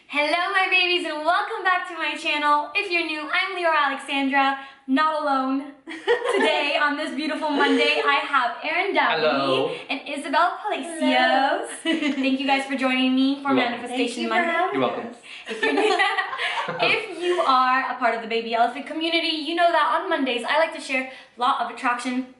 Hello my babies and welcome back to my channel. If you're new, I'm Leeor Alexandra, not alone. Today on this beautiful Monday, I have Aaron Doughty and Isabel Palacios. Thank you guys for joining me for Manifestation Monday. You're welcome. If you are a part of the Baby Elephant community, you know that on Mondays I like to share law of attraction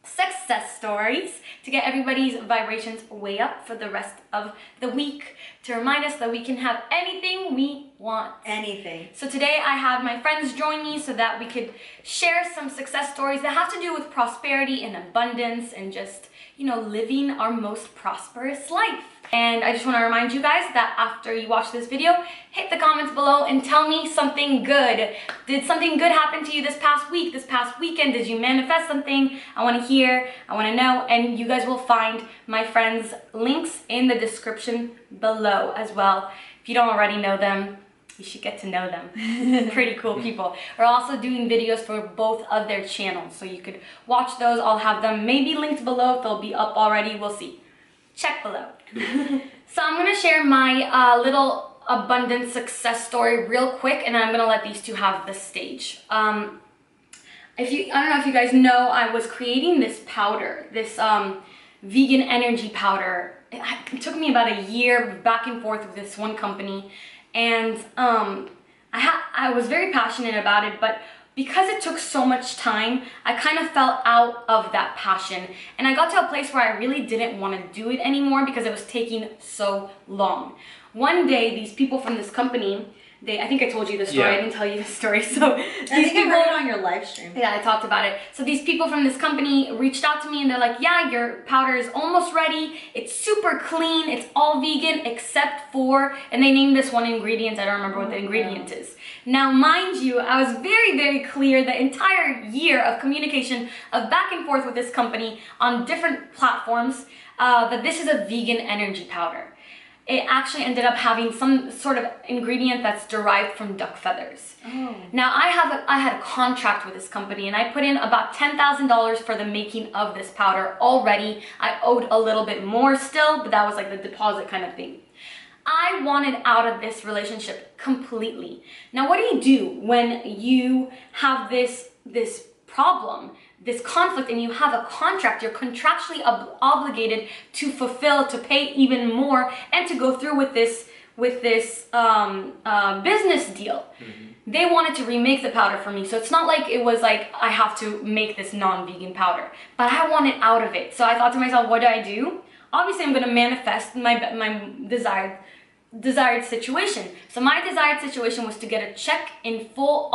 success stories to get everybody's vibrations way up for the rest of the week, to remind us that we can have anything we want. Anything. So today I have my friends join me so that we could share some success stories that have to do with prosperity and abundance and just, you know, living our most prosperous life. And I just want to remind you guys that after you watch this video, hit the comments below and tell me something good. Did something good happen to you this past week, this past weekend? Did you manifest something? I want to hear, I want to know, and you guys will find my friends' links in the description below as well. If you don't already know them, you should get to know them. Pretty cool people. We're also doing videos for both of their channels, so you could watch those. I'll have them maybe linked below. If they'll be up already, we'll see. Check below. So I'm going to share my little abundance success story real quick, and then I'm going to let these two have the stage. I don't know if you guys know, I was creating this powder, this vegan energy powder. It took me about a year back and forth with this one company, and I was very passionate about it, but because it took so much time, I kind of fell out of that passion, and I got to a place where I really didn't want to do it anymore because it was taking so long. One day, these people from this company, I think I told you the story. I didn't tell you the story. So I think I heard it on your live stream. Yeah, I talked about it. So these people from this company reached out to me and they're like, yeah, your powder is almost ready. It's super clean. It's all vegan except for, and they named this one ingredient. I don't remember what the ingredient is. Now, mind you, I was very, very clear the entire year of communication of back and forth with this company on different platforms that this is a vegan energy powder. It actually ended up having some sort of ingredient that's derived from duck feathers. Oh. Now, I had a contract with this company, and I put in about $10,000 for the making of this powder already. I owed a little bit more still, but that was like the deposit kind of thing. I wanted out of this relationship completely. Now, what do you do when you have this problem, this conflict, and you have a contract? You're contractually obligated to fulfill, to pay even more, and to go through with this business deal. Mm-hmm. They wanted to remake the powder for me, so it's not like it was like I have to make this non-vegan powder, but I wanted out of it. So I thought to myself, what do? Obviously, I'm going to manifest my desired situation. So my desired situation was to get a check in full,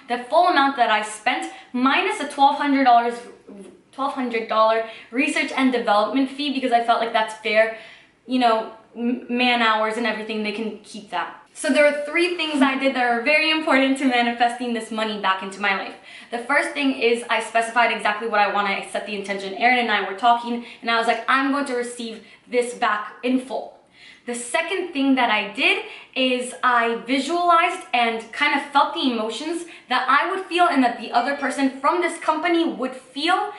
the full amount that I spent, minus a $1,200 research and development fee, because I felt like that's fair. You know, man hours and everything, they can keep that. So there are 3 things I did that are very important to manifesting this money back into my life. The first thing is I specified exactly what I want. I set the intention. Aaron and I were talking, and I was like, I'm going to receive this back in full. The second thing that I did is I visualized and kind of felt the emotions that I would feel and that the other person from this company would feel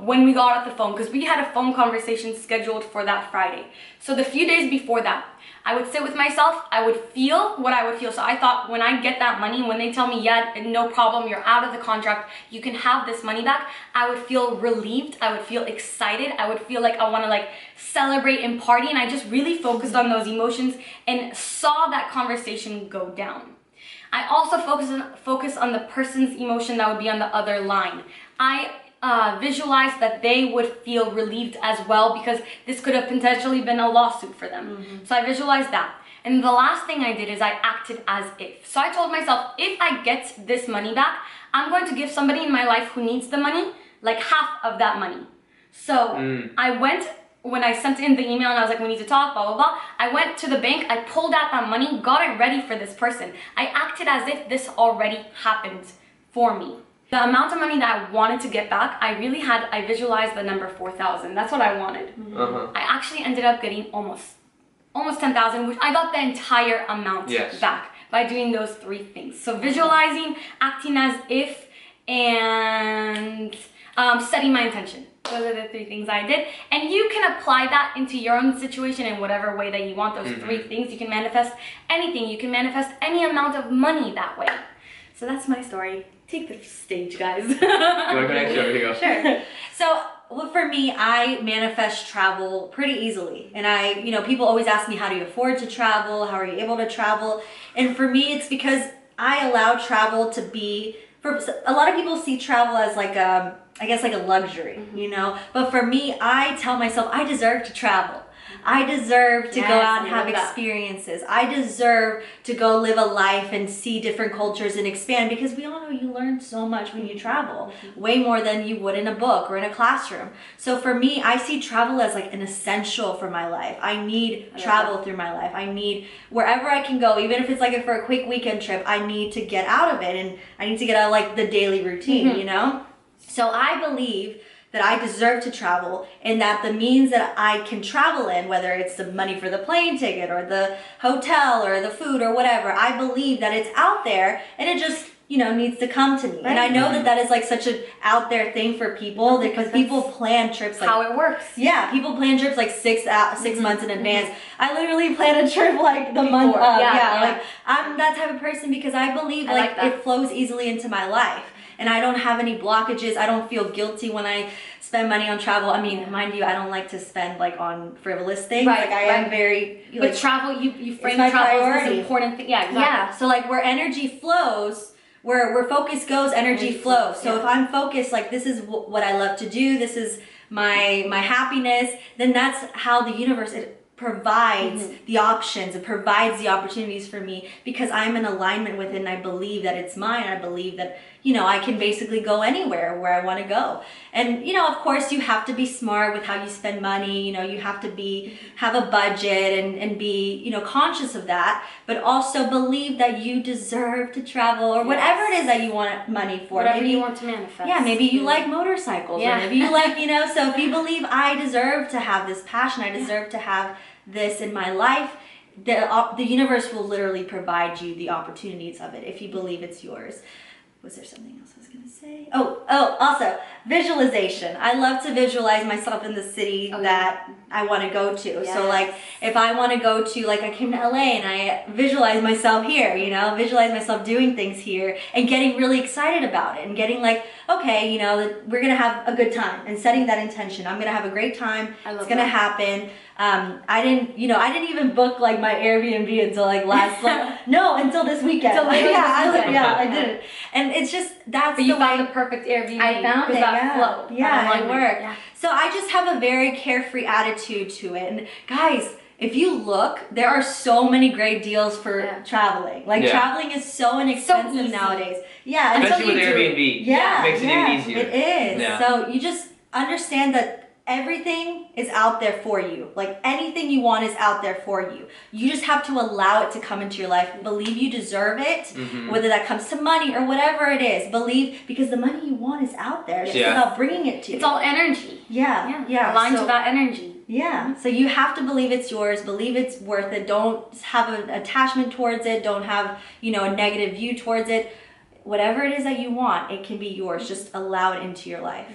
when we got off the phone, because we had a phone conversation scheduled for that Friday. So the few days before that, I would sit with myself, I would feel what I would feel. So I thought, when I get that money, when they tell me, yeah, no problem, you're out of the contract, you can have this money back, I would feel relieved, I would feel excited, I would feel like I want to like celebrate and party, and I just really focused on those emotions and saw that conversation go down. I also focused on the person's emotion that would be on the other line. I visualized that they would feel relieved as well, because this could have potentially been a lawsuit for them. Mm-hmm. So I visualized that. And the last thing I did is I acted as if. So I told myself, if I get this money back, I'm going to give somebody in my life who needs the money, like half of that money. So I went, when I sent in the email and I was like, we need to talk, blah, blah, blah, I went to the bank, I pulled out that money, got it ready for this person. I acted as if this already happened for me. The amount of money that I wanted to get back, I visualized the number 4,000. That's what I wanted. I actually ended up getting almost 10,000, which I got the entire amount back by doing those 3 things. So visualizing, acting as if, and setting my intention. Those are the 3 things I did. And you can apply that into your own situation in whatever way that you want. Those 3 things. You can manifest anything. You can manifest any amount of money that way. So that's my story. Take the stage, guys. You want to go next? Here we go. Sure. So, well, for me, I manifest travel pretty easily. And people always ask me, how do you afford to travel? How are you able to travel? And for me, it's because I allow travel to be, for a lot of people see travel as like a, I guess like a luxury, you know? But for me, I tell myself, I deserve to travel. I deserve to go out and have experiences. I deserve to go live a life and see different cultures and expand, because we all know you learn so much when you travel, way more than you would in a book or in a classroom. So for me, I see travel as like an essential for my life. I need travel through my life. I need wherever I can go, even if it's like for a quick weekend trip, I need to get out of it, and I need to get out of like the daily routine, you know? So I believe that I deserve to travel, and that the means that I can travel in, whether it's the money for the plane ticket or the hotel or the food or whatever, I believe that it's out there, and it just, needs to come to me. Right. And I know that is like such an out there thing for people, because people plan trips like... how it works. Yeah, people plan trips like 6 months in advance. I literally plan a trip like the month of. Like I'm that type of person, because I believe like it flows easily into my life. And I don't have any blockages. I don't feel guilty when I spend money on travel. I mean, mind you, I don't like to spend like on frivolous things. Right, like I am very... With travel, you frame travel as an important thing. Yeah, exactly. Yeah, so like where energy flows, where focus goes, energy flows. So if I'm focused, like this is what I love to do, this is my happiness, then that's how the universe... provides the options, it provides the opportunities for me, because I'm in alignment with it, and I believe that it's mine. I believe that, I can basically go anywhere where I want to go. And, of course, you have to be smart with how you spend money. You have to have a budget and be, conscious of that, but also believe that you deserve to travel, or whatever it is that you want money for. Whatever you want to manifest. Yeah, maybe you like motorcycles, or maybe you like, so if you believe I deserve to have this passion, I deserve to have this in my life, the universe will literally provide you the opportunities of it if you believe it's yours. Was there something else I was gonna say? Oh, also visualization. I love to visualize myself in the city that I want to go to. Yes. So like if I want to go to, like I came to LA and I visualize myself here, visualize myself doing things here and getting really excited about it, and getting like, okay, we're gonna have a good time, and setting that intention. I'm gonna have a great time. It's gonna happen. I didn't even book like my Airbnb until like until this weekend. I didn't. And it's just, that's you found the perfect Airbnb. I found it, it worked. Yeah. So I just have a very carefree attitude to it. And guys, if you look, there are so many great deals for traveling. Like traveling is so inexpensive nowadays. Yeah. Especially with Airbnb. Yeah. It makes it even easier. It is. Yeah. So you just understand that everything is out there for you. Like anything you want is out there for you. You just have to allow it to come into your life. Believe you deserve it, whether that comes to money or whatever it is. Believe, because the money you want is out there. It's about bringing it to you. It's all energy. Yeah. Aligned to that energy. Yeah. So you have to believe it's yours. Believe it's worth it. Don't have an attachment towards it. Don't have, a negative view towards it. Whatever it is that you want, it can be yours. Just allow it into your life.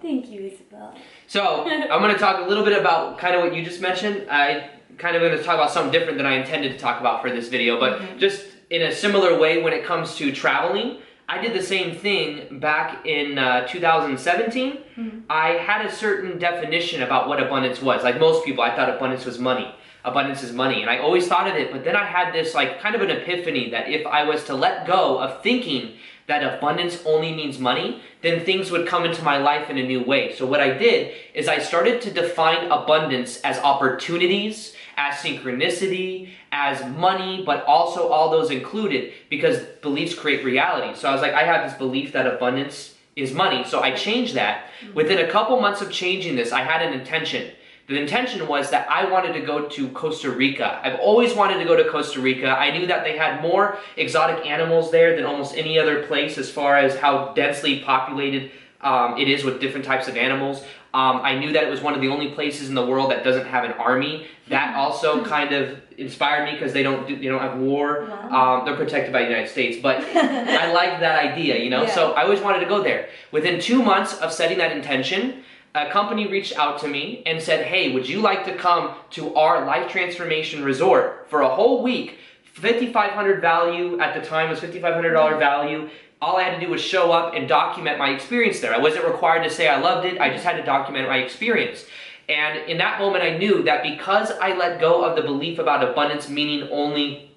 Thank you, Isabel. So I'm going to talk a little bit about kind of what you just mentioned. I kind of going to talk about something different than I intended to talk about for this video, but just in a similar way when it comes to traveling. I did the same thing back in 2017. I had a certain definition about what abundance was. Like most people, I thought abundance was money. Abundance is money, and I always thought of it, but then I had this like kind of an epiphany that if I was to let go of thinking that abundance only means money, then things would come into my life in a new way. So what I did is I started to define abundance as opportunities, as synchronicity, as money, but also all those included, because beliefs create reality. So I was like, I have this belief that abundance is money. So I changed that. Within a couple months of changing this, I had an intention. The intention was that I wanted to go to Costa Rica. I've always wanted to go to Costa Rica. I knew that they had more exotic animals there than almost any other place as far as how densely populated it is with different types of animals. I knew that it was one of the only places in the world that doesn't have an army. That also kind of inspired me because they don't have war. Wow. They're protected by the United States, but I like that idea, you know. Yeah. So I always wanted to go there. Within 2 months of setting that intention, a company reached out to me and said, "Hey, would you like to come to our life transformation resort for a whole week? $5,500 value at the time was $5,500 value." All I had to do was show up and document my experience there. I wasn't required to say I loved it. I just had to document my experience. And in that moment, I knew that because I let go of the belief about abundance, meaning only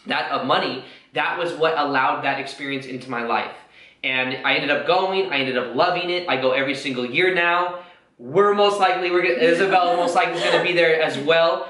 that of money, that was what allowed that experience into my life. And I ended up going. I ended up loving it. I go every single year now. Isabel most likely is going to be there as well.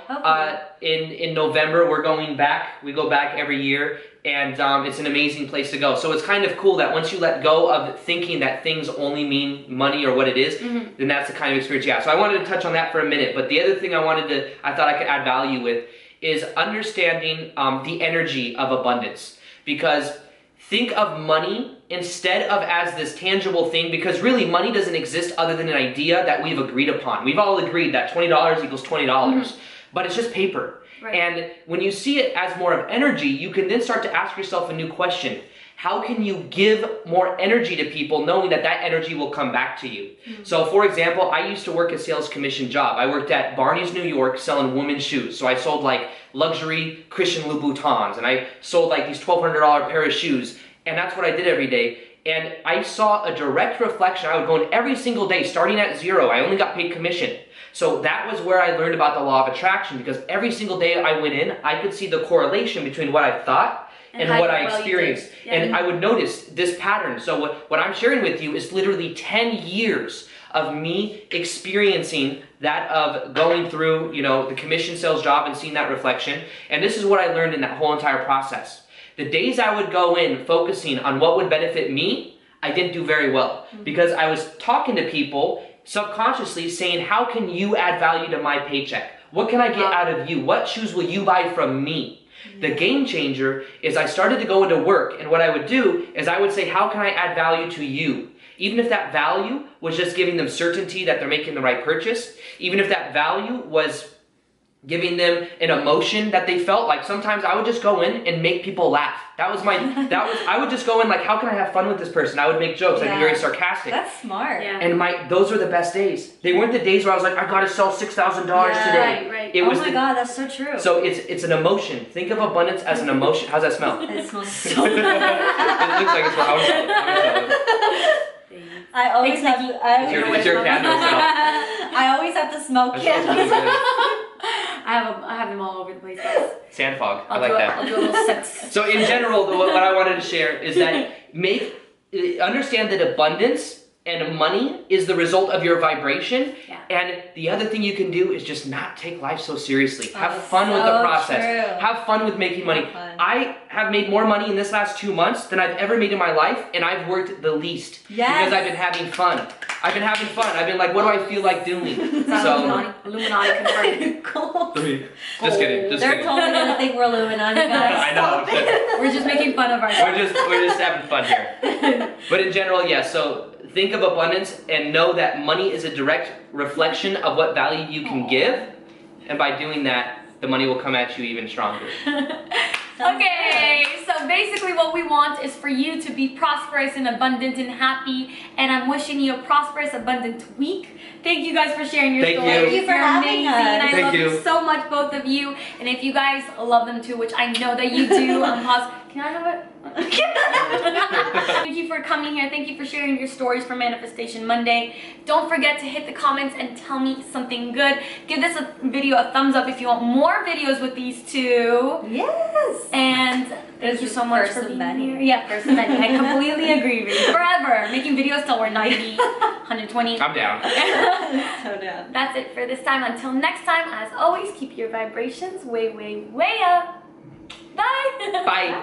In November, we're going back. We go back every year, and it's an amazing place to go. So it's kind of cool that once you let go of thinking that things only mean money or what it is, then that's the kind of experience you have. So I wanted to touch on that for a minute, but the other thing I thought I could add value with is understanding the energy of abundance. Because think of money instead of as this tangible thing, because really money doesn't exist other than an idea that we've agreed upon. We've all agreed that $20 equals $20, but it's just paper. Right. And when you see it as more of energy, you can then start to ask yourself a new question. How can you give more energy to people knowing that that energy will come back to you? So for example, I used to work a sales commission job. I worked at Barney's, New York, selling women's shoes. So I sold like luxury Christian Louboutins, and I sold like these $1,200 pair of shoes. And that's what I did every day. And I saw a direct reflection. I would go in every single day, starting at zero. I only got paid commission. So that was where I learned about the law of attraction, because every single day I went in, I could see the correlation between what I thought and what I experienced. Yeah. And I would notice this pattern. So what I'm sharing with you is literally 10 years of me experiencing that, of going through, the commission sales job and seeing that reflection. And this is what I learned in that whole entire process. The days I would go in focusing on what would benefit me, I didn't do very well, because I was talking to people subconsciously saying, how can you add value to my paycheck? What can I get out of you? What shoes will you buy from me? The game changer is I started to go into work, and what I would do is I would say, how can I add value to you? Even if that value was just giving them certainty that they're making the right purchase, even if that value was giving them an emotion that they felt, like sometimes I would just go in and make people laugh. I would just go in like, how can I have fun with this person? I would make jokes, I'd be very sarcastic. That's smart. Yeah. And those were the best days. They weren't the days where I was like, I gotta sell $6,000 today. Right. It was God, that's so true. So it's an emotion. Think of abundance as an emotion. How's that smell? It smells so good. It looks like it's how I always have to, it's your candle smell. I always have to smoke candles. I have them all over the place, guys. Sand fog. I like that. I'll do a little sense. So in general, what I wanted to share is that understand that abundance and money is the result of your vibration. Yeah. And the other thing you can do is just not take life so seriously. Have fun with the process. True. Have fun with making money. I have made more money in this last 2 months than I've ever made in my life, and I've worked the least. Yes. Because I've been having fun. I've been like, what do I feel like doing? Illuminati confirmed. Just kidding. They're totally gonna think we're Illuminati, guys. I know. We're just making fun of ourselves. We're just having fun here. But in general, yeah, so think of abundance and know that money is a direct reflection of what value you can give. And by doing that, the money will come at you even stronger. Okay, so basically what we want is for you to be prosperous and abundant and happy, and I'm wishing you a prosperous, abundant week. Thank you guys for sharing your story. Thank you for having us. I love you so much, both of you. And if you guys love them too, which I know that you do, I'm positive. Can I have it? Thank you for coming here. Thank you for sharing your stories for Manifestation Monday. Don't forget to hit the comments and tell me something good. Give this video a thumbs up if you want more videos with these two. Yes. And thank you so much for being here. Yeah, first and many. I completely agree with you. Forever. Making videos till we're 90, 120. I'm down. So down. That's it for this time. Until next time, as always, keep your vibrations way, way, way up. Bye. Bye.